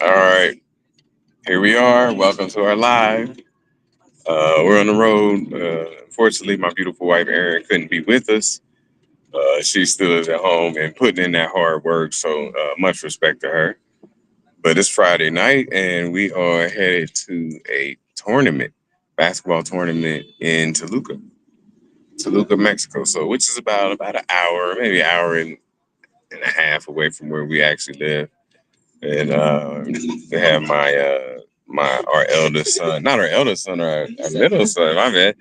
All right, here we are. Welcome to our live. We're on the road. Unfortunately, my beautiful wife Erin couldn't be with us. She still is at home and putting in that hard work. So much respect to her. But it's Friday night, and we are headed to a tournament, basketball tournament in Toluca, Mexico. So which is about an hour, maybe an hour and a half away from where we actually live. And they have my our eldest son, not our eldest son, our middle son. My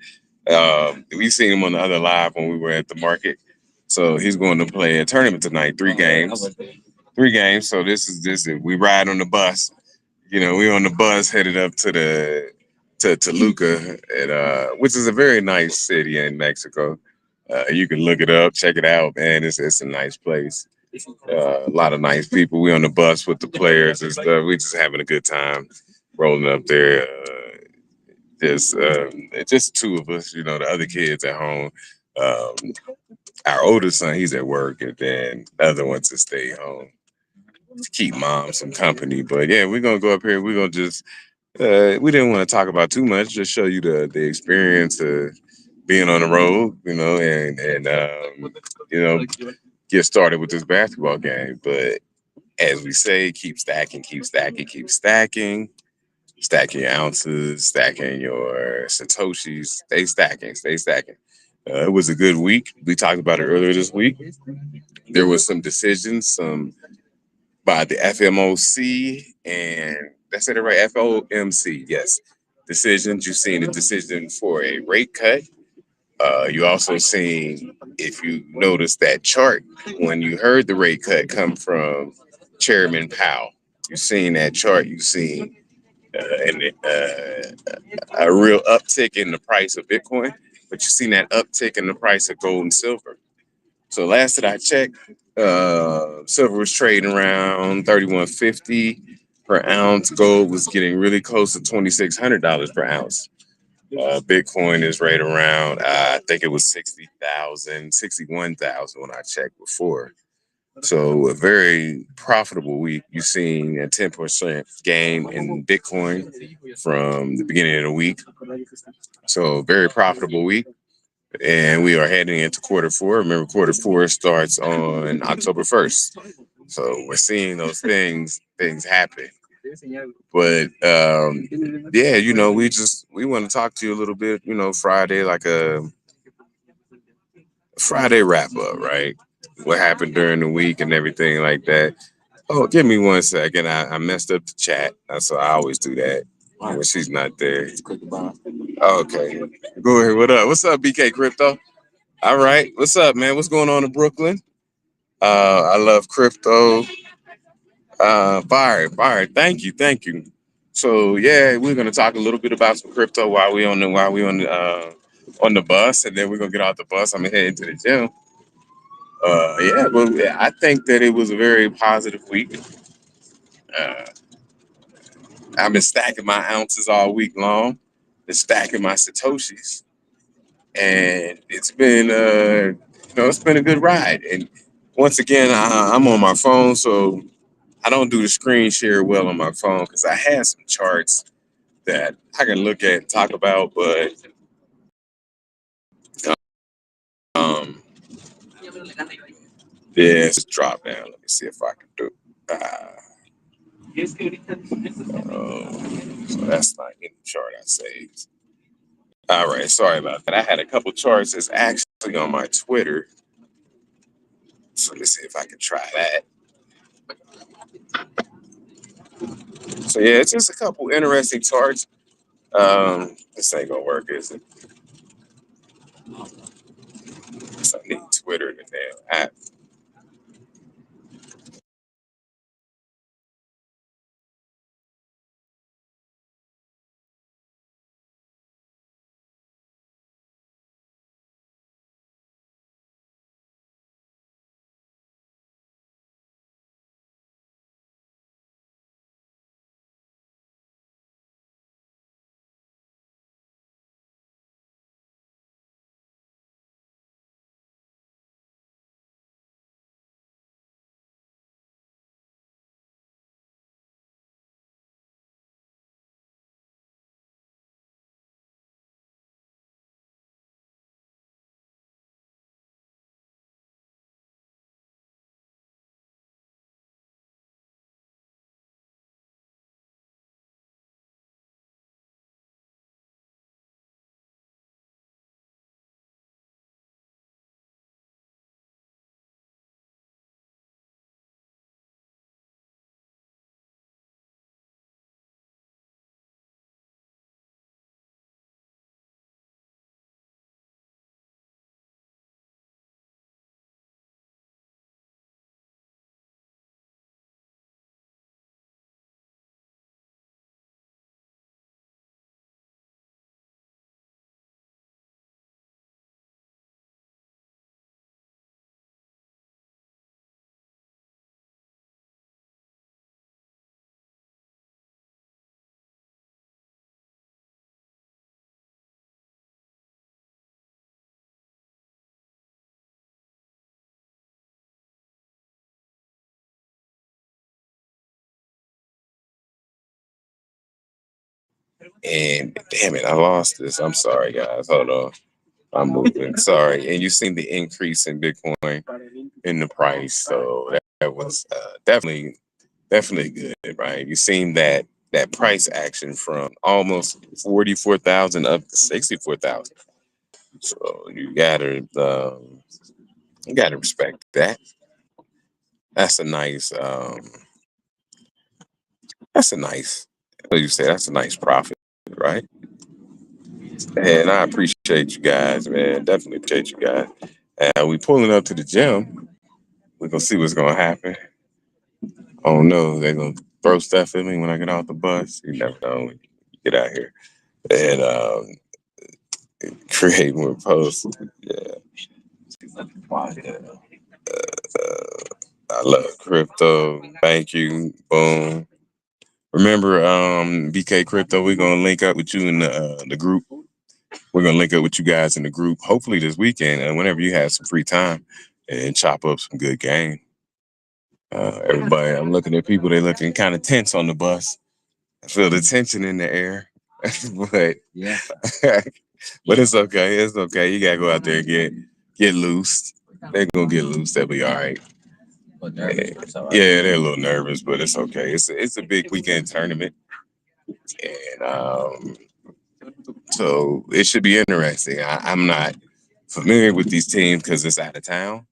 bad. We seen him on the other live when we were at the market. So he's going to play a tournament tonight, 3 games, 3 games. So this is we ride on the bus. We on the bus headed up to Toluca, and which is a very nice city in Mexico. You can look it up, check it out, man. It's a nice place. A lot of nice people. We on the bus with the players and stuff. We just having a good time rolling up there. Just two of us. The other kids at home. Um, our oldest son, he's at work, and then the other one to stay home to keep mom some company. But yeah, we're gonna go up here. We're gonna just. We didn't want to talk about too much. Just show you the experience of being on the road. And you know get started with this basketball game. But as we say, keep stacking, keep stacking, keep stacking, stacking your ounces, stacking your satoshis. Stay stacking, stay stacking. It was a good week. We talked about it earlier this week. There was some decisions, some by the FMOC, and that's it right, FOMC. Yes, decisions. You've seen a decision for a rate cut. You also seen, if you notice that chart, when you heard the rate cut come from Chairman Powell, you've seen that chart. You've seen a real uptick in the price of Bitcoin, but you've seen that uptick in the price of gold and silver. So last that I checked, silver was trading around 31.50 per ounce. Gold was getting really close to $2,600 per ounce. Bitcoin is right around, I think it was 60,000, 61,000 when I checked before. So a very profitable week. You've seen a 10% gain in Bitcoin from the beginning of the week. So very profitable week. And we are heading into quarter four. Remember, quarter four starts on October 1st. So we're seeing those things happen. But yeah, we want to talk to you a little bit, Friday, like a Friday wrap up, right? What happened during the week and everything like that. Oh, give me 1 second. I messed up the chat. So I always do that when she's not there. Okay. Go ahead. What up? What's up, BK Crypto? All right. What's up, man? What's going on in Brooklyn? I love crypto. Fire. Thank you, thank you. So yeah, we're gonna talk a little bit about some crypto while we on the bus, and then we're gonna get off the bus. I'm gonna head into the gym. Yeah, well, yeah, I think that it was a very positive week. Uh, I've been stacking my ounces all week long, been stacking my satoshis, and it's been a good ride. And once again, I'm on my phone, so I don't do the screen share well on my phone because I had some charts that I can look at and talk about, but um, yeah, just drop down. Let me see if I can do. So that's not any chart I saved. All right, sorry about that. I had a couple charts that's actually on my Twitter, so let me see if I can try that. So yeah, it's just a couple interesting charts. This ain't gonna work, is it? So I need Twitter, the damn app. And damn it, I lost this. I'm sorry, guys. Hold on. I'm moving. Sorry. And you seen the increase in Bitcoin in the price. So that was definitely good, right? You seen that price action from almost 44,000 up to 64,000. So you gotta respect that. That's a nice that's a nice what do you say? That's a nice profit, right? And I appreciate you guys, man. Definitely appreciate you guys. And we pulling up to the gym. We're gonna see what's gonna happen. Oh no, they're gonna throw stuff at me when I get off the bus. You never know when you get out here. And create more posts. Yeah. I love crypto. Thank you. Boom. Remember, BK Crypto, we're gonna link up with you in the group. We're gonna link up with you guys in the group, hopefully this weekend, and whenever you have some free time, and chop up some good game. Everybody, I'm looking at people. They're looking kind of tense on the bus. I feel the tension in the air, but yeah, but it's okay. It's okay. You gotta go out there and get loose. They're gonna get loose. They'll be all right. Yeah, they're a little nervous, but it's okay. It's a big weekend tournament, and so it should be interesting. I'm not familiar with these teams because it's out of town,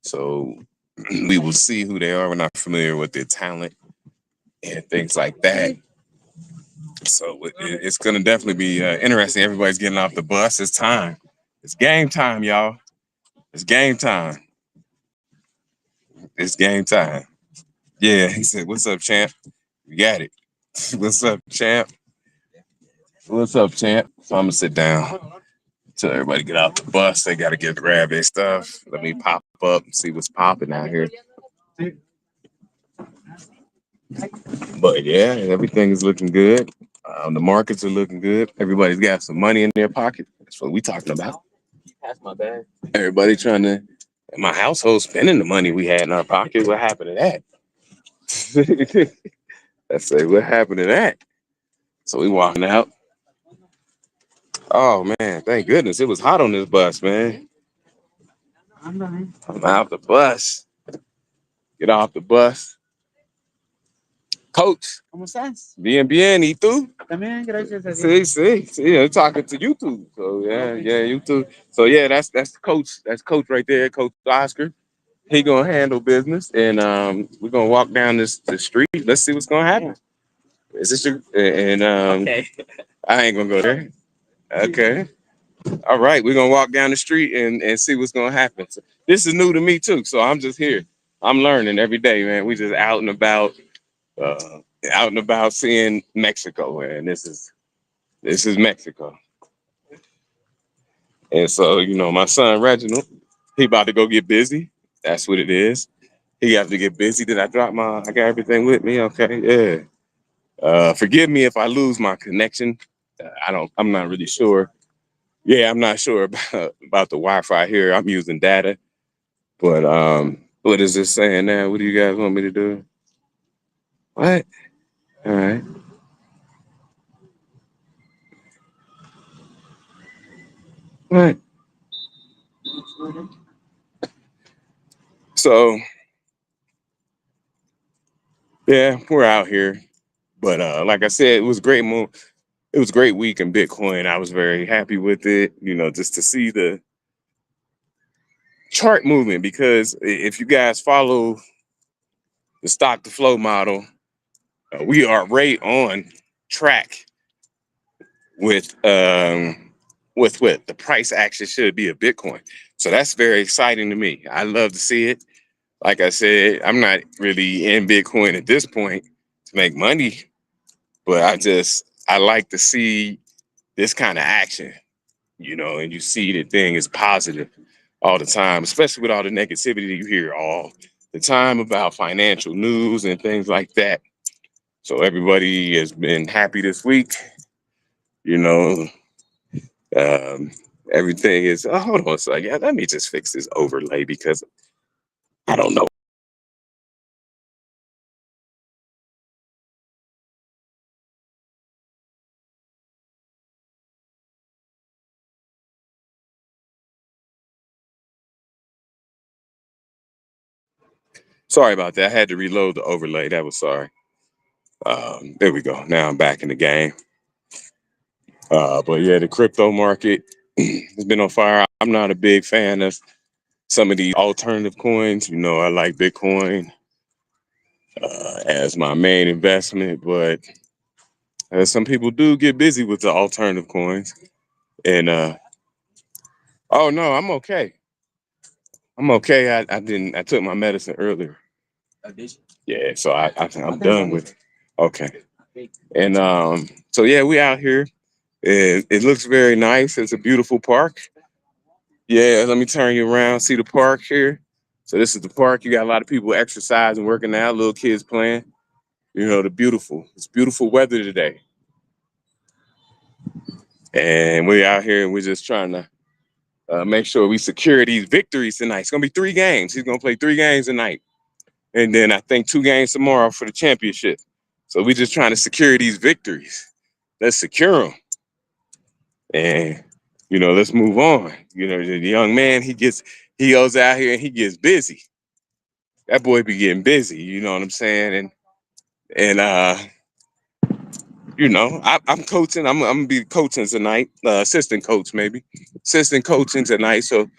so we will see who they are. We're not familiar with their talent and things like that. So it's gonna definitely be interesting. Everybody's getting off the bus. It's time. It's game time, y'all. It's game time. It's game time. Yeah, he said, "What's up, champ? You got it. What's up, champ? What's up, champ?" So I'm gonna sit down till everybody get off the bus. They gotta get grab their stuff. Let me pop up and see what's popping out here. But yeah, everything is looking good. The markets are looking good. Everybody's got some money in their pocket. That's what we talking about. That's my bag. Everybody trying to. My household spending the money we had in our pocket. What happened to that? I say, what happened to that? So we walking out. Oh man, thank goodness it was hot on this bus, man. I'm out the bus. Get off the bus. Coach, ¿cómo estás? Bien, bien. ¿Y tú? También, gracias a Dios. Sí. I'm talking to YouTube. So yeah, YouTube. So yeah, that's coach. That's coach right there, Coach Oscar. He gonna handle business, and we're gonna walk down the street. Let's see what's gonna happen. Is this your and okay? I ain't gonna go there. Okay. All right, we're gonna walk down the street and see what's gonna happen. So, this is new to me too, so I'm just here. I'm learning every day, man. We just uh, out and about seeing Mexico, and this is Mexico. And so, my son Reginald, he about to go get busy. That's what it is. He have to get busy. Did I drop I got everything with me? Okay, yeah. Forgive me if I lose my connection. I'm not really sure. Yeah, I'm not sure about the Wi-Fi here. I'm using data, but what is this saying now? What do you guys want me to do? What? All right. What? So yeah, we're out here, but like I said, it was a great move. It was a great week in Bitcoin. I was very happy with it. Just to see the chart movement because if you guys follow the stock to flow model, we are right on track with what the price action should be of Bitcoin. So that's very exciting to me. I love to see it. Like I said, I'm not really in Bitcoin at this point to make money, but I like to see this kind of action, and you see the thing is positive all the time, especially with all the negativity you hear all the time about financial news and things like that. So everybody has been happy this week, you know. Um, everything is. Oh, hold on a second. Yeah, let me just fix this overlay because I don't know. Sorry about that. I had to reload the overlay. That was sorry. There we go. Now I'm back in the game. But yeah, the crypto market has been on fire. I'm not a big fan of some of these alternative coins. You know, I like Bitcoin as my main investment, but some people do get busy with the alternative coins. And oh no, I'm okay. I'm okay. I didn't. I took my medicine earlier. Yeah, so I think I'm done with it. Okay. And so yeah, we out here. It looks very nice. It's a beautiful park. Yeah, let me turn you around. See the park here. So this is the park. You got a lot of people exercising, working out, little kids playing. You know, it's beautiful weather today. And we're out here and we're just trying to make sure we secure these victories tonight. It's gonna be 3 games. He's gonna play 3 games tonight. And then I think 2 games tomorrow for the championship. So we're just trying to secure these victories. Let's secure them. And you know, let's move on. You know, the young man, he goes out here and he gets busy. That boy be getting busy, you know what I'm saying? And you know, I'm coaching. I'm gonna be coaching tonight, assistant coach maybe, assistant coaching tonight. So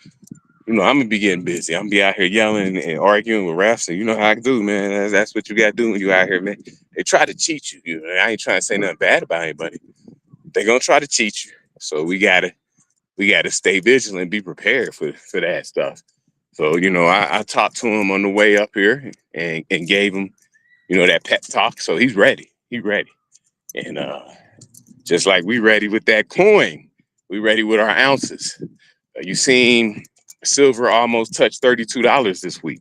you know, I'm gonna be getting busy. I'm gonna be out here yelling and arguing with refs, and you know how I do, man. That's what you got to do when you out here, man. They try to cheat you. You know, I ain't trying to say nothing bad about anybody. They gonna try to cheat you. So we gotta stay vigilant and be prepared for that stuff. So you know, I talked to him on the way up here and gave him, you know, that pep talk. So he's ready. He's ready. And just like we ready with that coin, we ready with our ounces. You seen silver almost touched $32 this week.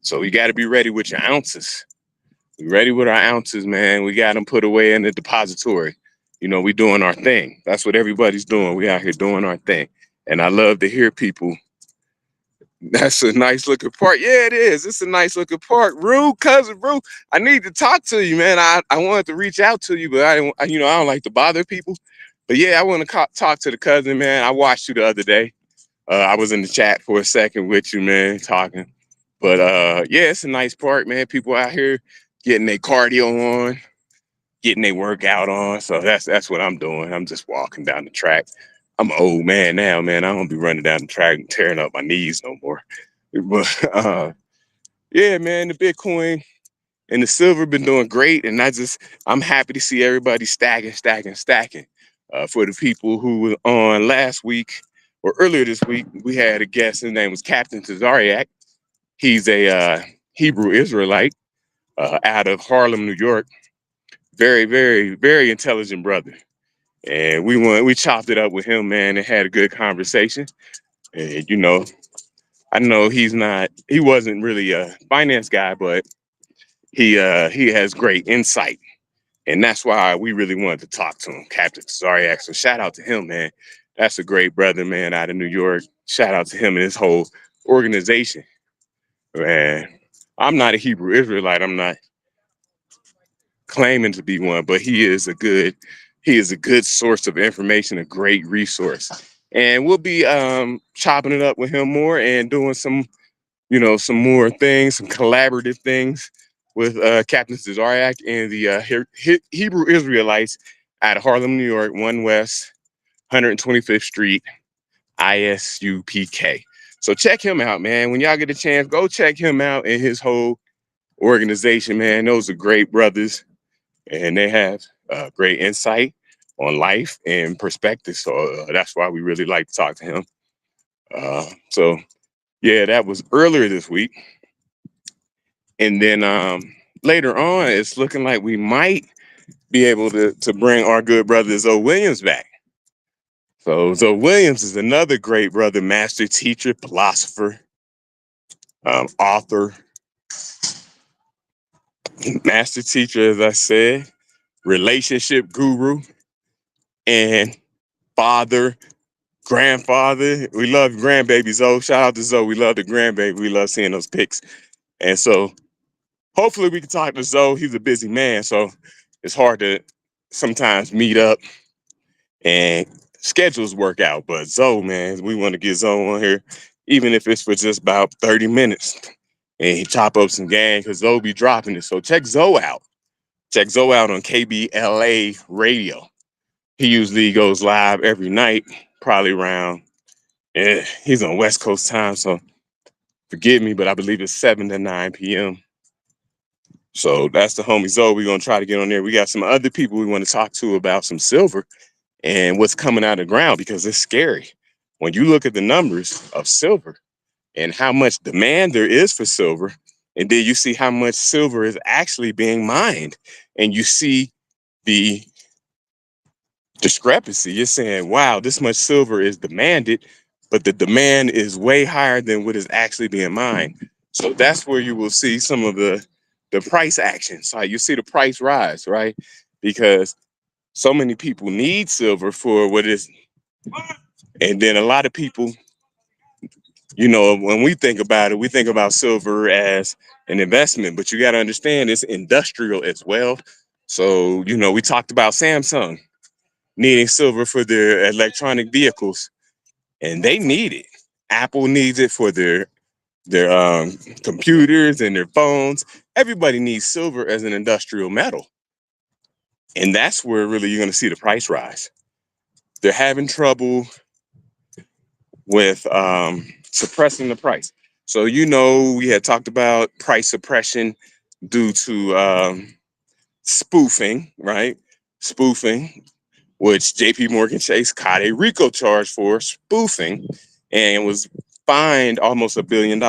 So you got to be ready with your ounces. We ready with our ounces, man. We got them put away in the depository. You know, we doing our thing. That's what everybody's doing. We out here doing our thing. And I love to hear people. That's a nice looking park. Yeah, it is. It's a nice looking park. Rue, cousin Rue, I need to talk to you, man. I wanted to reach out to you, but you know, I don't like to bother people. But yeah, I want to talk to the cousin, man. I watched you the other day. I was in the chat for a second with you, man, talking. But yeah, it's a nice park, man. People out here getting their cardio on, getting their workout on. So that's what I'm doing. I'm just walking down the track. I'm an old man now, man. I don't be running down the track and tearing up my knees no more. But yeah, man, the Bitcoin and the silver been doing great, and I'm happy to see everybody stacking. For the people who were on last week or earlier this week, we had a guest. His name was Captain Tazariak. He's a Hebrew Israelite out of Harlem, New York. Very, very, very intelligent brother. And we chopped it up with him, man, and had a good conversation. And you know, I know he wasn't really a finance guy, but he has great insight. And that's why we really wanted to talk to him, Captain Zariak. So shout out to him, man. That's a great brother, man, out of New York. Shout out to him and his whole organization. Man, I'm not a Hebrew Israelite. I'm not claiming to be one, but he is a good source of information, a great resource. And we'll be chopping it up with him more and doing some, you know, some more things, some collaborative things with Captain Zariak and the Hebrew Israelites out of Harlem, New York, 1 West, 125th Street, ISUPK. So check him out, man. When y'all get a chance, go check him out and his whole organization, man. Those are great brothers, and they have great insight on life and perspective. So that's why we really like to talk to him. So yeah, that was earlier this week. And then later on, it's looking like we might be able to bring our good brother Zoe Williams back. So Zoe Williams is another great brother, master teacher, philosopher, author, master teacher, as I said, relationship guru, and father, grandfather. We love grandbaby Zoe. Shout out to Zoe. We love the grandbaby. We love seeing those pics. And so hopefully we can talk to Zoe. He's a busy man, so it's hard to sometimes meet up and schedules work out. But Zoe, man, we want to get Zoe on here, even if it's for just about 30 minutes. and he chop up some gang because Zoe be dropping it. So check Zoe out. Check Zoe out on KBLA radio. He usually goes live every night, probably around, he's on West Coast time, so forgive me, but I believe it's 7 to 9 p.m. So that's the homie Zoe. We're going to try to get on there. We got some other people we want to talk to about some silver and what's coming out of the ground because it's scary. When you look at the numbers of silver and how much demand there is for silver, and then you see how much silver is actually being mined, and you see the discrepancy. You're saying, wow, this much silver is demanded, but the demand is way higher than what is actually being mined. So that's where you will see some of the price action. So you see the price rise, right? Because so many people need silver for what is, and then a lot of people, you know, when we think about it, we think about silver as an investment, but you got to understand it's industrial as well. So, you know, we talked about Samsung needing silver for their electronic vehicles, and they need it. Apple needs it for their computers and their phones. Everybody needs silver as an industrial metal, and that's where really you're going to see the price rise. They're having trouble with suppressing the price. So you know we had talked about price suppression due to spoofing, right? Spoofing, which JP Morgan Chase caught a RICO charge for spoofing and was fined almost $1 billion.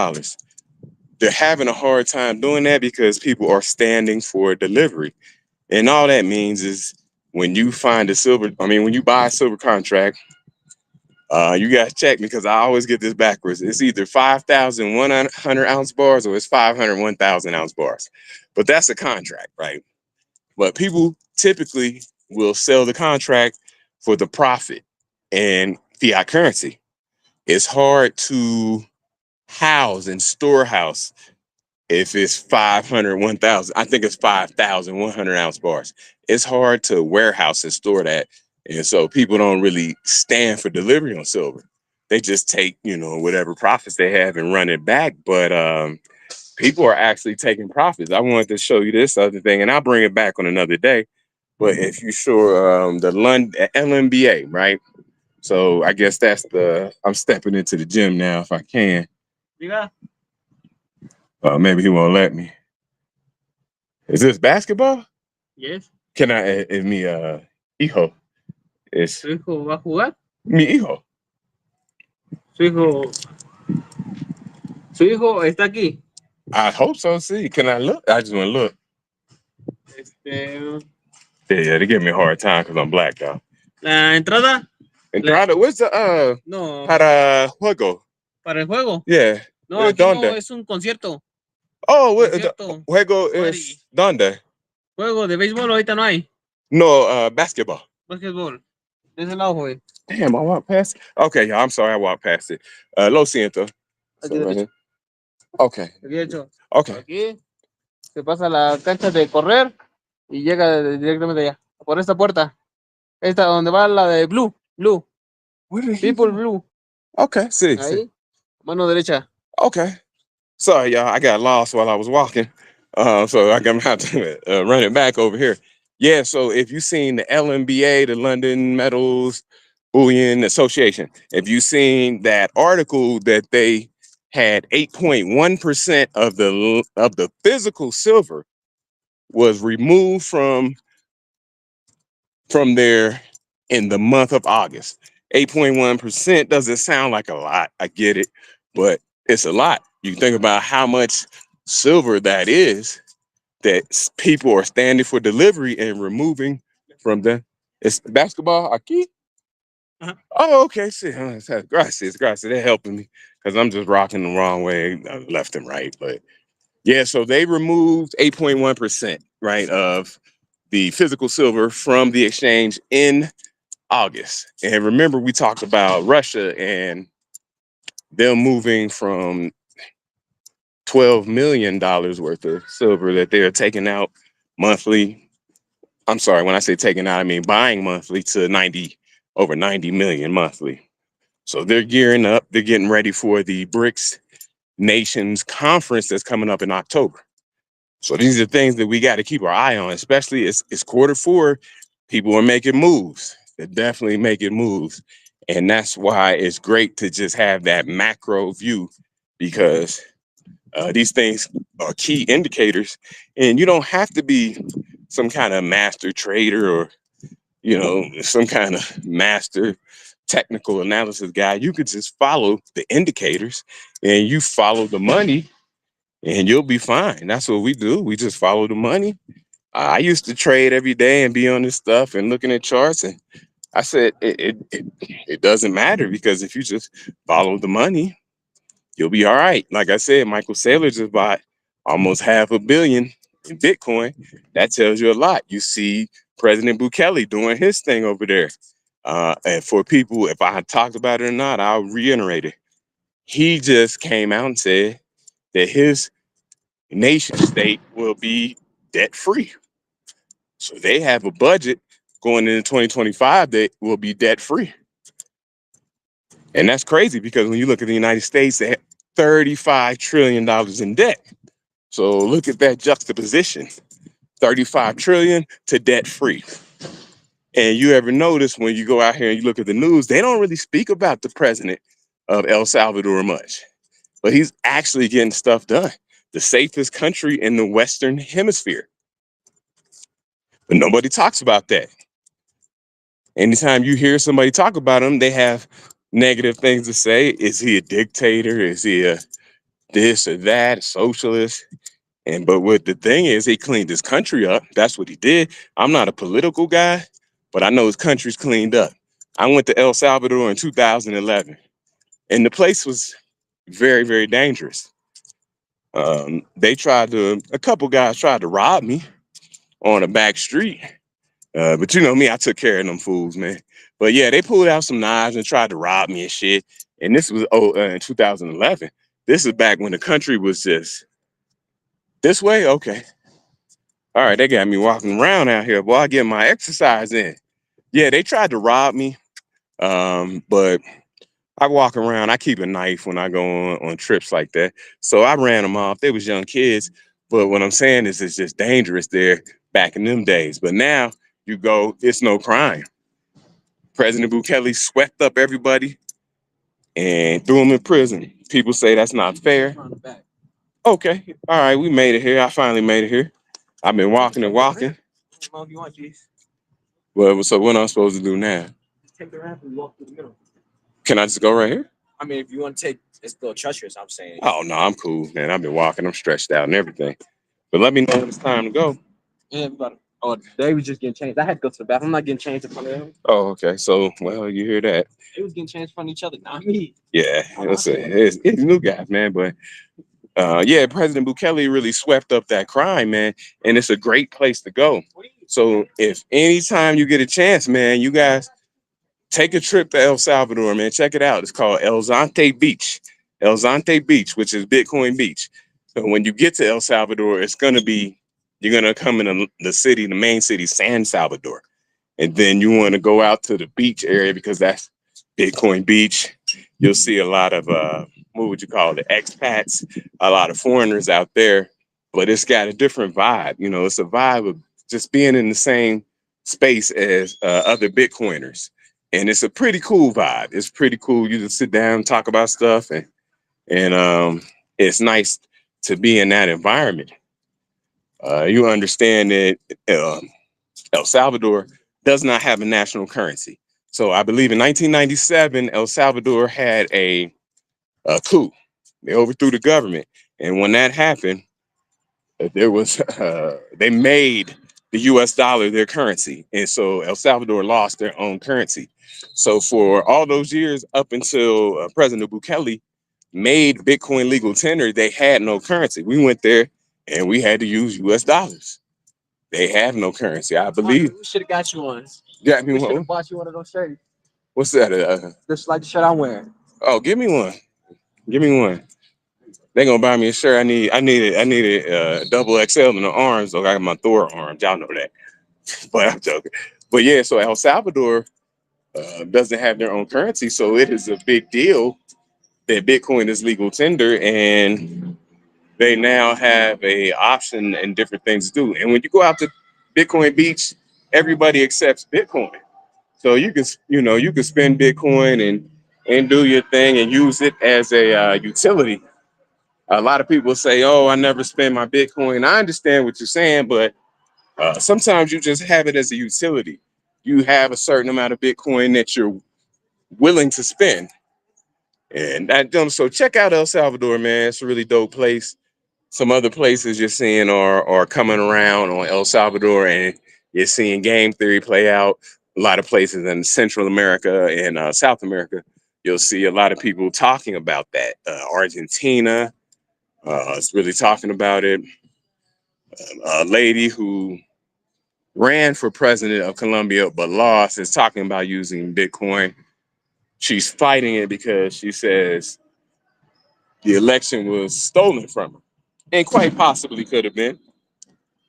They're having a hard time doing that because people are standing for delivery. And all that means is when you find a silver, I mean, when you buy a silver contract, you guys check me because I always get this backwards. It's either 5,100 ounce bars or it's 501,000 ounce bars. But that's a contract, right? But people typically will sell the contract for the profit and fiat currency. It's hard to house and storehouse if it's 500, 1,000. I think it's 5,100 ounce bars. It's hard to warehouse and store that. And so people don't really stand for delivery on silver. They just take, you know, whatever profits they have and run it back. But people are actually taking profits. I wanted to show you this other thing, and I'll bring it back on another day. But if you sure the London LMBA, right? So I guess that's I'm stepping into the gym now if I can. Yeah. Maybe he won't let me. Is this basketball? Yes. Can I, es mi hijo. ¿Su hijo va a jugar? Mi hijo. Su hijo. Su hijo está aquí. I hope so. See, can I look? I just want to look. Yeah, they give me a hard time because I'm black, though. La entrada. Entrada. Where's the No. Para juego? Para el juego. Yeah. No, aquí no es un concierto. Oh, juego es ¿dónde? Juego de béisbol ahorita no hay. No, basketball. Basketball. De ese lado, güey. Damn, I walked past it. Okay, yeah, I'm sorry, I walked past it. Lo siento. Aquí right okay. Aquí derecho. Okay. Aquí se pasa la cancha de correr y llega directamente allá. Por esta puerta. Esta donde va la de Blue. Blue. People Blue. Okay, sí. Ahí. Sí. Mano derecha. Okay. Sorry, y'all. I got lost while I was walking. So I'm gonna have to run it back over here. Yeah, so if you've seen the LMBA, the London Metals Bullion Association, if you've seen that article that they had 8.1% of the physical silver was removed from there in the month of August. 8.1% doesn't sound like a lot. I get it, but it's a lot. You think about how much silver that is that people are standing for delivery and removing from the. It's basketball aquí. Uh-huh. Oh, okay. See, gracias. They're helping me because I'm just rocking the wrong way, left and right. But yeah, so they removed 8.1%, right, of the physical silver from the exchange in August. And remember, we talked about Russia and them moving from $12 million worth of silver that they're taking out monthly. I'm sorry, when I say taking out, I mean buying monthly to over 90 million monthly. So they're gearing up. They're getting ready for the BRICS nations conference that's coming up in October. So these are things that we got to keep our eye on, especially it's quarter 4. People are making moves. They're definitely making moves. And that's why it's great to just have that macro view, because these things are key indicators. And you don't have to be some kind of master trader or, some kind of master technical analysis guy. You could just follow the indicators and you follow the money and you'll be fine. That's what we do. We just follow the money. I used to trade every day and be on this stuff and looking at charts. And I said, it doesn't matter, because if you just follow the money, you'll be all right. Like I said, Michael Saylor just bought almost $500 million in Bitcoin. That tells you a lot. You see President Bukele doing his thing over there. And for people, if I had talked about it or not, I'll reiterate it. He just came out and said that his nation state will be debt free. So they have a budget going into 2025 that will be debt free. And that's crazy, because when you look at the United States, they have $35 trillion in debt. So look at that juxtaposition, 35 trillion to debt free. And you ever notice when you go out here and you look at the news, they don't really speak about the president of El Salvador much, but he's actually getting stuff done. The safest country in the Western hemisphere. But nobody talks about that. Anytime you hear somebody talk about him, they have negative things to say. Is he a dictator? Is he a this or that, a socialist? But what the thing is, he cleaned his country up. That's what he did. I'm not a political guy, but I know his country's cleaned up. I went to El Salvador in 2011, and the place was very, very dangerous. A couple guys tried to rob me on a back street. But you know me, I took care of them fools, man. But yeah, they pulled out some knives and tried to rob me and shit. And this was in 2011. This is back when the country was just this way. Okay. All right, they got me walking around out here. Boy, I get my exercise in. Yeah, they tried to rob me. But I walk around. I keep a knife when I go on trips like that. So I ran them off. They was young kids. But what I'm saying is it's just dangerous there back in them days. But now you go, it's no crime. President Bukele swept up everybody and threw them in prison. People say that's not fair. Okay. All right, we made it here. I finally made it here. I've been walking and walking. Well, so what am I supposed to do now? Take the ramp and walk through the middle. Can I just go right here? I mean, if you want to take, it's a little treacherous, I'm saying. Oh, no, I'm cool, man. I've been walking. I'm stretched out and everything. But let me know when it's time to go. Yeah, but they was just getting changed. I had to go to the bathroom. I'm not getting changed in front of them. Oh, okay. So, well, you hear that. They was getting changed in front of each other, not me. Yeah, it's new guys, man. But yeah, President Bukele really swept up that crime, man. And it's a great place to go. So if anytime you get a chance, man, you guys take a trip to El Salvador, man. Check it out. It's called El Zante Beach. El Zante Beach, which is Bitcoin Beach. So when you get to El Salvador, you're gonna come in the city, the main city, San Salvador. And then you want to go out to the beach area because that's Bitcoin Beach. You'll see a lot of what would you call it, expats, a lot of foreigners out there, but it's got a different vibe. You know, it's a vibe of just being in the same space as other Bitcoiners. And it's a pretty cool vibe. It's pretty cool. You just sit down, talk about stuff, and it's nice to be in that environment. You understand that El Salvador does not have a national currency. So I believe in 1997, El Salvador had a coup. They overthrew the government. And when that happened, they made the US dollar their currency. And so El Salvador lost their own currency. So for all those years up until President Bukele made Bitcoin legal tender, they had no currency. We went there and we had to use US dollars. They have no currency, I believe. We should have got you one. Got me one. Should have bought you one of those shirts. What's that? Just like the shirt I'm wearing. Oh, give me one. Give me one. They gonna buy me a shirt. I need it double XL in the arms. So I got my Thor arms. Y'all know that. But I'm joking. But yeah, so El Salvador doesn't have their own currency, so it is a big deal that Bitcoin is legal tender, and they now have a option and different things to do. And when you go out to Bitcoin Beach, everybody accepts Bitcoin. So you can spend Bitcoin and do your thing and use it as a utility. A lot of people say, "Oh, I never spend my Bitcoin." I understand what you're saying, but sometimes you just have it as a utility. You have a certain amount of Bitcoin that you're willing to spend, and so check out El Salvador, man. It's a really dope place. Some other places you're seeing are coming around on El Salvador, and you're seeing game theory play out. A lot of places in Central America and South America, you'll see a lot of people talking about that. Argentina is really talking about it. A lady who ran for president of Colombia but lost is talking about using Bitcoin. She's fighting it because she says the election was stolen from her, and quite possibly could have been.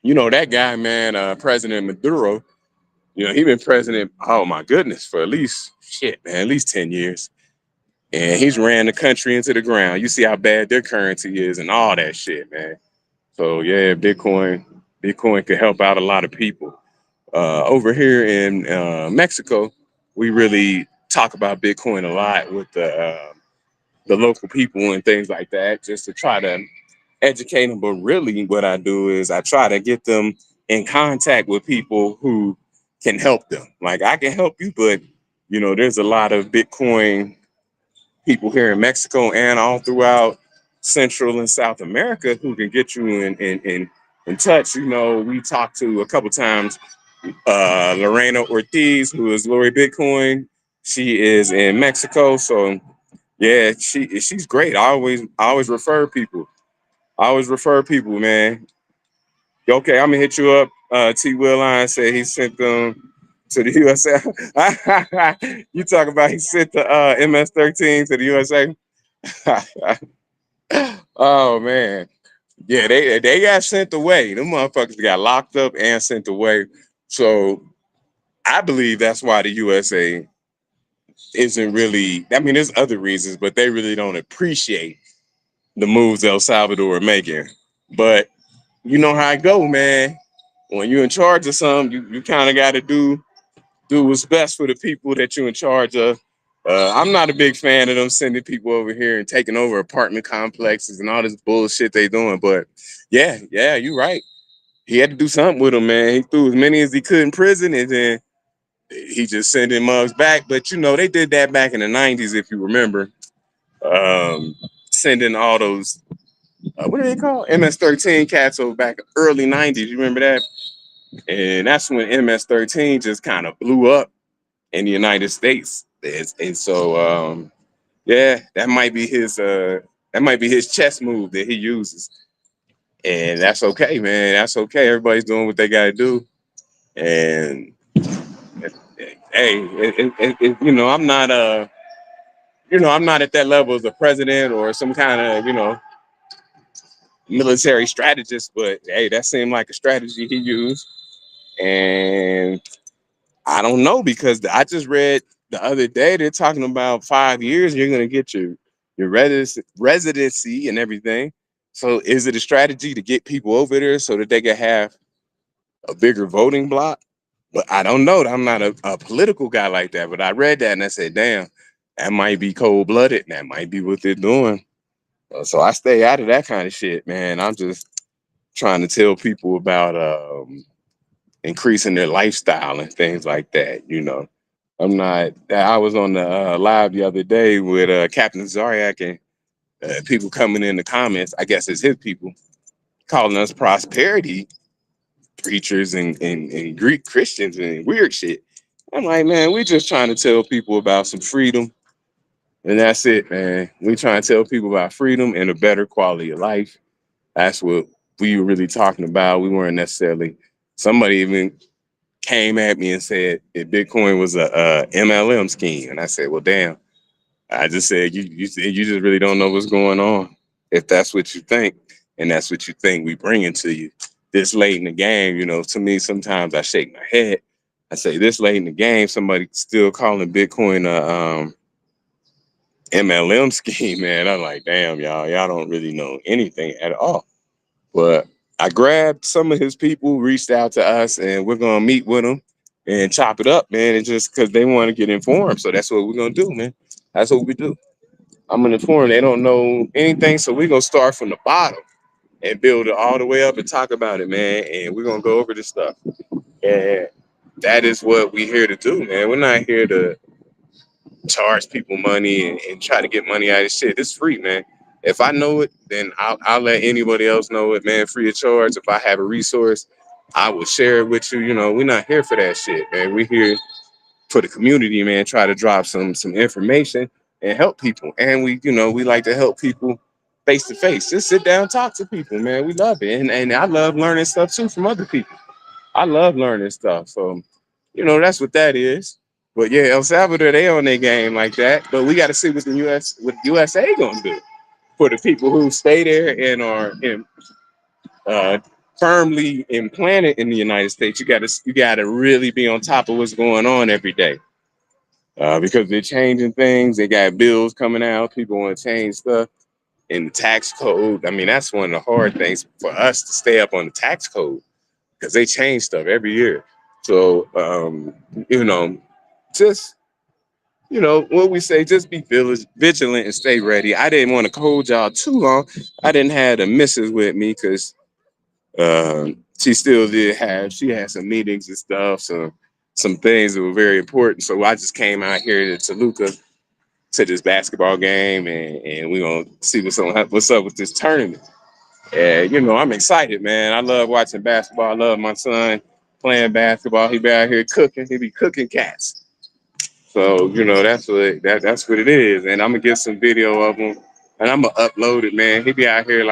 You know that guy, man, President Maduro. He been president. Oh my goodness, for at least shit, man, at least 10 years, and he's ran the country into the ground. You see how bad their currency is and all that shit, man. So yeah, Bitcoin could help out a lot of people. Over here in Mexico, we really talk about Bitcoin a lot with the local people and things like that, just to try to educate them. But really, what I do is I try to get them in contact with people who can help them. Like I can help you, but there's a lot of Bitcoin people here in Mexico and all throughout Central and South America who can get you in touch. We talked to a couple times Lorena Ortiz, who is Lori Bitcoin. She is in Mexico, so yeah, she's great. I always refer people. I always refer people, man. Okay, I'm gonna hit you up. T. Willine said he sent them to the USA. You talk about he sent the MS-13 to the USA. Oh man, yeah, they got sent away. Them motherfuckers got locked up and sent away. So I believe that's why the USA isn't really. I mean, there's other reasons, but they really don't appreciate the moves El Salvador are making. But you know how I go, man. When you're in charge of something, you kind of got to do what's best for the people that you're in charge of. I'm not a big fan of them sending people over here and taking over apartment complexes and all this bullshit they doing. But yeah, you're right. He had to do something with them, man. He threw as many as he could in prison, and then he just sending mugs back. But they did that back in the '90s, if you remember. Sending all those what do they call MS-13 cats over back early '90s. You remember that? And that's when MS-13 just kind of blew up in the United States. And so yeah, that might be his chess move that he uses. And that's okay, man. That's okay. Everybody's doing what they gotta do. And hey, I'm not at that level as a president or some kind of, military strategist, but hey, that seemed like a strategy he used. And I don't know, because I just read the other day they're talking about 5 years you're gonna get your residency and everything. So is it a strategy to get people over there so that they can have a bigger voting block? But I don't know. I'm not a political guy like that. But I read that and I said, damn, that might be cold blooded. That might be what they're doing. So I stay out of that kind of shit, man. I'm just trying to tell people about increasing their lifestyle and things like that. I'm not. I was on the live the other day with Captain Zaryak, and people coming in the comments. I guess it's his people calling us prosperity preachers and Greek Christians and weird shit. I'm like, man, we just trying to tell people about some freedom, and that's it, man. We trying to tell people about freedom and a better quality of life. That's what we were really talking about. We weren't necessarily. Somebody even came at me and said that Bitcoin was a MLM scheme, and I said, well, damn. I just said you just really don't know what's going on. If that's what you think, and that's what you think we bring into you this late in the game, to me sometimes I shake my head. I say this late in the game, somebody still calling Bitcoin MLM scheme, man. I'm like, damn, y'all don't really know anything at all. But I grabbed some of his people, reached out to us, and we're gonna meet with them and chop it up, man. And just because they want to get informed, so that's what we're gonna do, man. That's what we do. I'm gonna inform. They don't know anything, so we're gonna start from the bottom and build it all the way up and talk about it, man. And we're gonna go over this stuff. And that is what we're here to do, man. We're not here to charge people money and try to get money out of shit. It's free, man. If I know it, then I'll let anybody else know it, man, free of charge. If I have a resource, I will share it with you. You know, we're not here for that shit, man. We're here for the community, man. Try to drop some information and help people. And we like to help people face to face. Just sit down, talk to people, man. We love it. And I love learning stuff too from other people. I love learning stuff. So, that's what that is. But yeah, El Salvador, they on their game like that. But we got to see what USA gonna do for the people who stay there and are uh, firmly implanted in the United States. You got to really be on top of what's going on every day because they're changing things. They got bills coming out. People want to change stuff in the tax code. I mean, that's one of the hard things for us to stay up on the tax code because they change stuff every year. So, just what we say, just be vigilant and stay ready. I didn't want to hold y'all too long. I didn't have the missus with me because she still she had some meetings and stuff, so some things that were very important. So I just came out here to Toluca to this basketball game, and we're gonna see what's up with this tournament. And I'm excited, man. I love watching basketball. I love my son playing basketball. He be out here cooking. He be cooking cats. So that's what it is. And I'm gonna get some video of him, and I'm gonna upload it, man. He be out here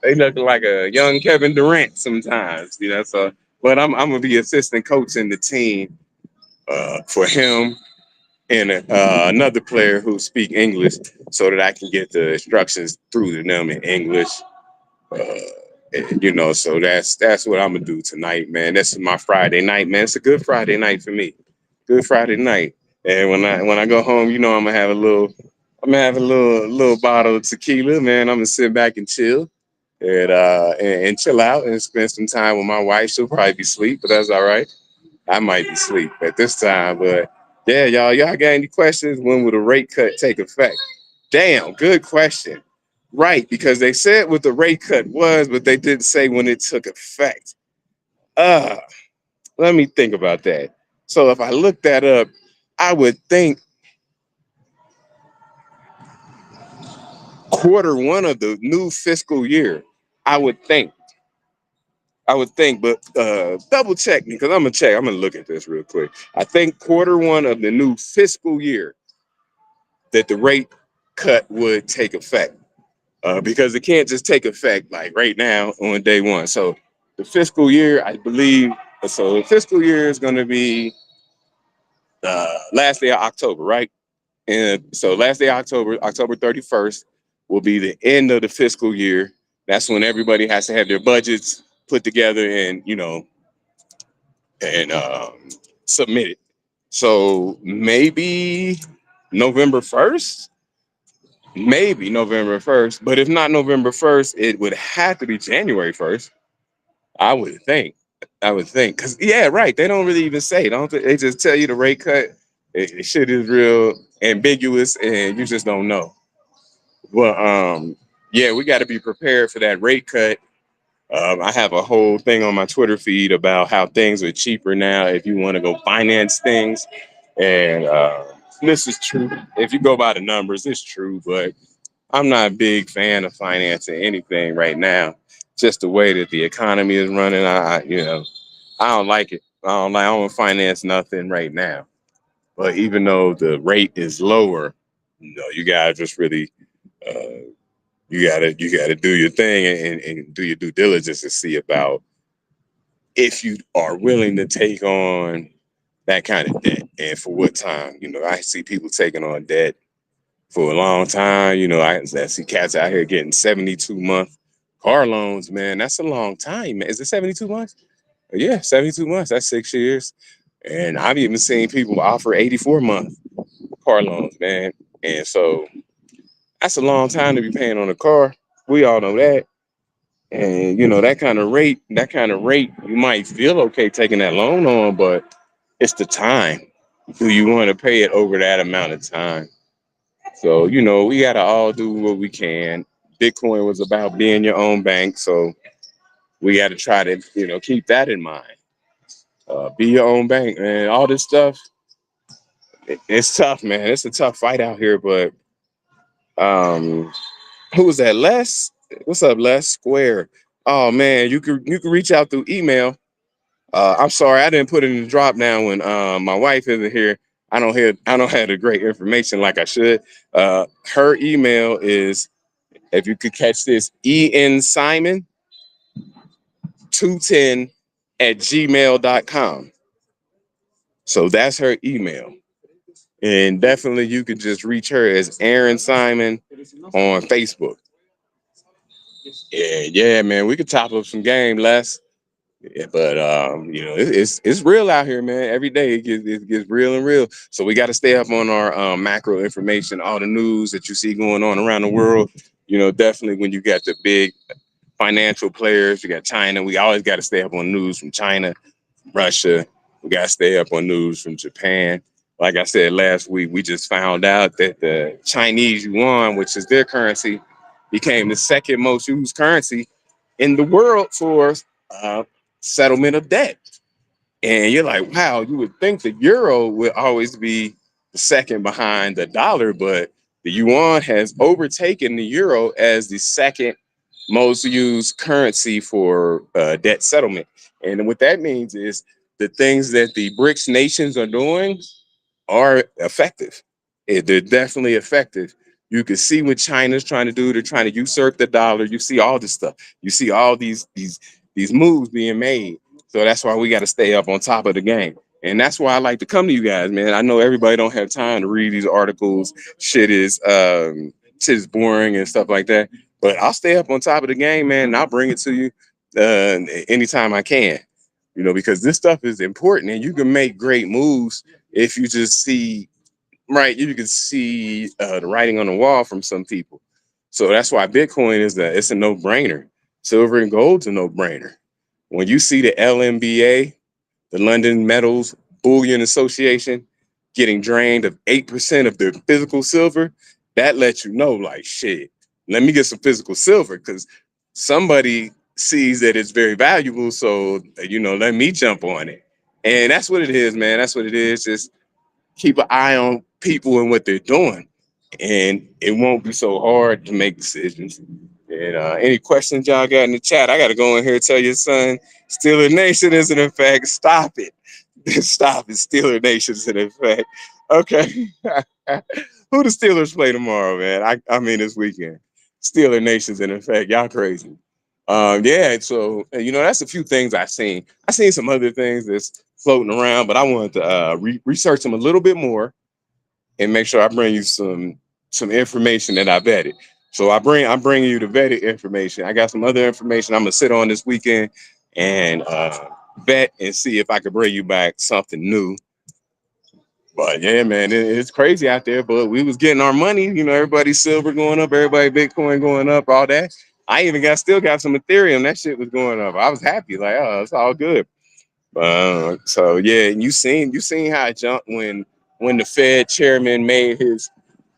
they looking like a young Kevin Durant sometimes, So, but I'm gonna be assistant coaching the team for him and another player who speak English, so that I can get the instructions through to them in English. Uh, so that's what I'm gonna do tonight, man. That's my Friday night, man. It's a good Friday night for me. Good Friday night. And when I go home, I'm gonna have a little bottle of tequila, man. I'm gonna sit back and chill and chill out and spend some time with my wife. She'll probably be asleep, but that's all right. I might be asleep at this time, but yeah, y'all got any questions? When will the rate cut take effect? Damn, good question. Right, because they said what the rate cut was, but they didn't say when it took effect. Uh, Let me think about that. So if I look that up, I would think quarter one of the new fiscal year. I would think. But double check me because I'm gonna check. I'm gonna look at this real quick. I think quarter one of the new fiscal year that the rate cut would take effect because it can't just take effect like right now on day one. So the fiscal year, I believe, so the fiscal year is going to be last day of October, right? And so last day of October, October 31st, will be the end of the fiscal year. That's when everybody has to have their budgets put together and submit it. So maybe November 1st, maybe November 1st. But if not November 1st, it would have to be January 1st. I would think. I would think. Because, yeah, right. They don't really even say, don't they? They just tell you the rate cut. Shit is real ambiguous and you just don't know. Well, yeah, we got to be prepared for that rate cut. I have a whole thing on my Twitter feed about how things are cheaper now if you want to go finance things. And this is true. If you go by the numbers, it's true. But I'm not a big fan of financing anything right now. Just the way that the economy is running, I don't like it. I don't finance nothing right now. But even though the rate is lower, you gotta just really, uh, you gotta do your thing and do your due diligence to see about if you are willing to take on that kind of debt and for what time. I see people taking on debt for a long time. I see cats out here getting 72-month car loans, man. That's a long time, man. Is it 72 months? Yeah, 72 months. That's 6 years. And I've even seen people offer 84-month car loans, man. And so that's a long time to be paying on a car. We all know that. And that kind of rate, you might feel okay taking that loan on, but it's the time. Do you want to pay it over that amount of time? So, we gotta all do what we can. Bitcoin was about being your own bank, so we got to try to, keep that in mind. Be your own bank, man. All this stuff, it's tough, man. It's a tough fight out here, but um, who was that? Les? What's up, Les? Square. Oh man, you can reach out through email. I'm sorry, I didn't put it in the drop down when my wife isn't here. I don't have the great information like I should. Her email is, if you could catch this, ensimon 210 at gmail.com. So that's her email. And definitely you could just reach her as Aaron Simon on Facebook. Yeah, man, we could top up some game, Les. Yeah, but it's real out here, man. Every day it gets real and real. So we got to stay up on our macro information, all the news that you see going on around the world. Definitely when you got the big financial players, you got China. We always got to stay up on news from China, Russia. We got to stay up on news from Japan. Like I said last week, we just found out that the Chinese yuan, which is their currency, became the second most used currency in the world for uh, settlement of debt. And you're like, wow, you would think the euro would always be the second behind the dollar, but the yuan has overtaken the euro as the second most used currency for debt settlement. And what that means is the things that the BRICS nations are doing are effective. They're definitely effective. You can see what China's trying to do. They're trying to usurp the dollar. You see all this stuff. You see all these moves being made. So that's why we got to stay up on top of the game. And that's why I like to come to you guys, man. I know everybody don't have time to read these articles. Shit is boring and stuff like that. But I'll stay up on top of the game, man, and I'll bring it to you anytime I can. Because this stuff is important, and you can make great moves if you just see, right, you can see the writing on the wall from some people. So that's why Bitcoin it's a no-brainer. Silver and gold's a no-brainer. When you see the LMBA, the London Metals Bullion Association, getting drained of 8% of their physical silver, that lets you know, like, shit, let me get some physical silver, because somebody sees that it's very valuable. So, let me jump on it. And that's what it is, man. That's what it is. Just keep an eye on people and what they're doing, and it won't be so hard to make decisions. And any questions y'all got in the chat? I got to go in here and tell your son, Steeler Nation is in effect. Stop it. Stop it. Steeler Nation's in effect. Okay. Who the Steelers play tomorrow, man? I mean this weekend. Steeler Nation's in effect. Y'all crazy. Yeah, so that's a few things I've seen. I seen some other things that's floating around, but I wanted to research them a little bit more and make sure I bring you some information that I vetted. So I'm bringing you the vetted information. I got some other information I'm gonna sit on this weekend and vet and see if I could bring you back something new. But yeah, man, it's crazy out there. But we was getting our money. Everybody's silver going up, everybody Bitcoin going up, all that. I even still got some Ethereum. That shit was going up. I was happy, like, oh, it's all good. So yeah, and you seen how it jumped when the Fed chairman made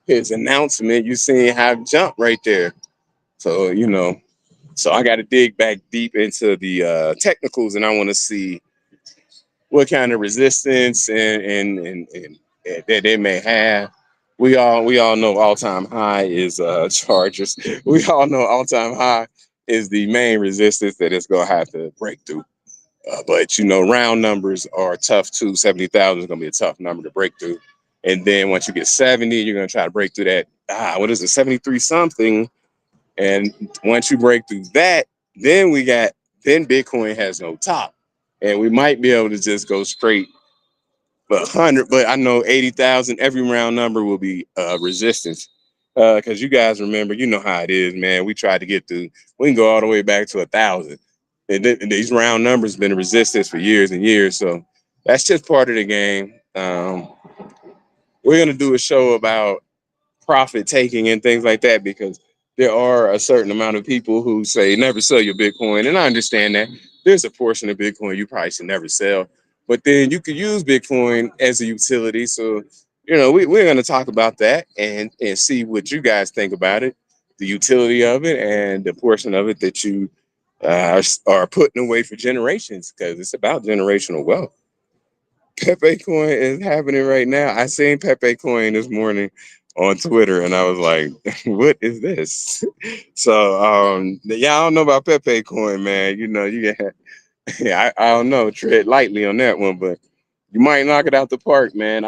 his announcement. You seen how it jumped right there. So so I got to dig back deep into the technicals, and I want to see what kind of resistance and that they may have. We all know all time high is Chargers. We all know all time high is the main resistance that it's gonna have to break through. But round numbers are tough too. 70,000 is gonna be a tough number to break through. And then once you get 70, you're gonna try to break through that. What is it? 73 something. And once you break through that, then Bitcoin has no top, and we might be able to just go straight. But 100, but I know 80,000. Every round number will be resistance. Because you guys remember, you know how it is, man. We tried to get through. We can go all the way back to 1,000. And these round numbers been resistance for years and years. So that's just part of the game. We're gonna do a show about profit taking and things like that, because there are a certain amount of people who say never sell your Bitcoin. And I understand that there's a portion of Bitcoin you probably should never sell, but then you could use Bitcoin as a utility. So, we're going to talk about that and see what you guys think about it, the utility of it, and the portion of it that you are putting away for generations, because it's about generational wealth. Pepe Coin is happening right now. I seen Pepe Coin this morning on Twitter, and I was like, "What is this?" So, yeah, I don't know about Pepe Coin, man. You got, yeah, I don't know. Tread lightly on that one, but you might knock it out the park, man.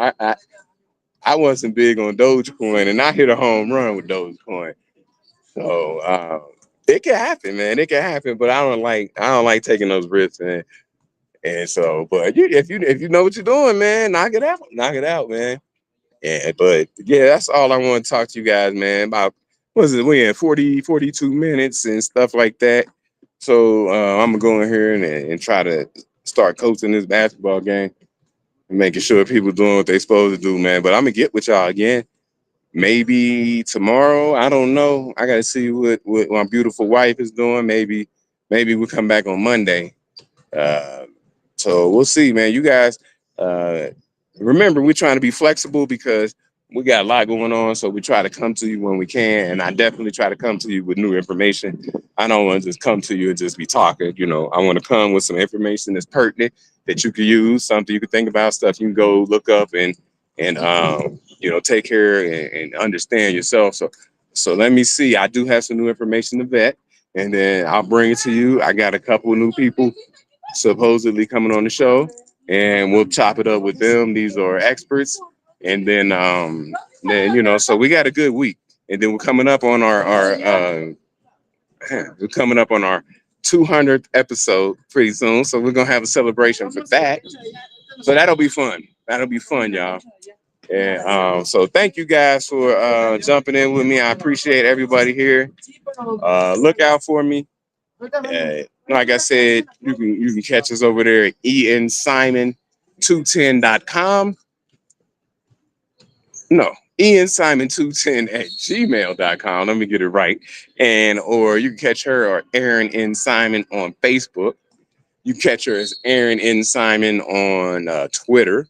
I wasn't big on Dogecoin, and I hit a home run with Dogecoin. So, it can happen, man. It can happen, but I don't like taking those risks, man. And so, but if you know what you're doing, man, knock it out, man. Yeah, but yeah, that's all I want to talk to you guys, man. About what is it? We in 42 minutes and stuff like that. So I'm gonna go in here and try to start coaching this basketball game and making sure people doing what they supposed to do, man. But I'm gonna get with y'all again. Maybe tomorrow. I don't know. I gotta see what my beautiful wife is doing. Maybe we'll come back on Monday. Uh, so we'll see, man. You guys, uh, remember, we're trying to be flexible because we got a lot going on. So we try to come to you when we can. And I definitely try to come to you with new information. I don't want to just come to you and just be talking. I want to come with some information that's pertinent that you can use, something you can think about, stuff you can go look up and take care and understand yourself. So let me see. I do have some new information to vet, and then I'll bring it to you. I got a couple of new people supposedly coming on the show, and we'll chop it up with them. These are experts, and then so we got a good week, and then we're coming up on our we're coming up on our 200th episode pretty soon, so we're gonna have a celebration for that. So that'll be fun. That'll be fun, y'all. And so thank you guys for jumping in with me. I appreciate everybody here. Look out for me. Like I said, you can catch us over there at iansimon210.com. No, iansimon210 at gmail.com. Let me get it right. Or you can catch her or Aaron N. Simon on Facebook. You catch her as Aaron N. Simon on Twitter.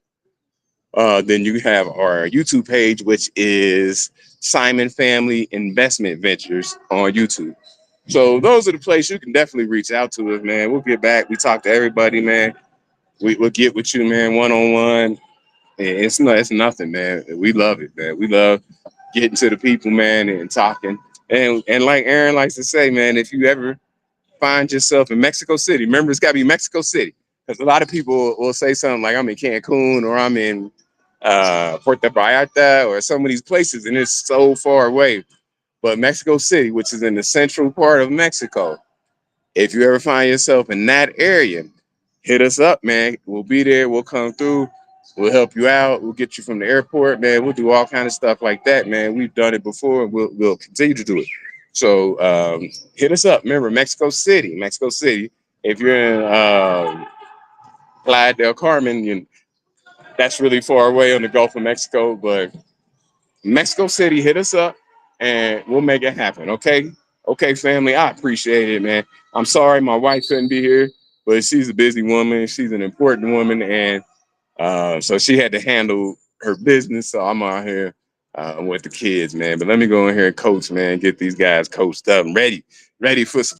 Then you have our YouTube page, which is Simon Family Investment Ventures on YouTube. So those are the places you can definitely reach out to us, man. We'll get back. We talk to everybody, man. We'll get with you, man, one on one. It's nothing, man. We love it, man. We love getting to the people, man, and talking. And like Aaron likes to say, man, if you ever find yourself in Mexico City, remember it's got to be Mexico City, because a lot of people will say something like I'm in Cancun or I'm in Puerto Vallarta or some of these places, and it's so far away. But Mexico City, which is in the central part of Mexico, if you ever find yourself in that area, hit us up, man. We'll be there. We'll come through. We'll help you out. We'll get you from the airport, man. We'll do all kind of stuff like that, man. We've done it before, and we'll continue to do it. So hit us up. Remember, Mexico City. Mexico City. If you're in Playa del Carmen, that's really far away on the Gulf of Mexico, but Mexico City, hit us up and we'll make it happen. Okay. Okay, family. I appreciate it, man. I'm sorry my wife couldn't be here, but she's a busy woman. She's an important woman. And so she had to handle her business. So I'm out here with the kids, man. But let me go in here and coach, man. Get these guys coached up and ready for some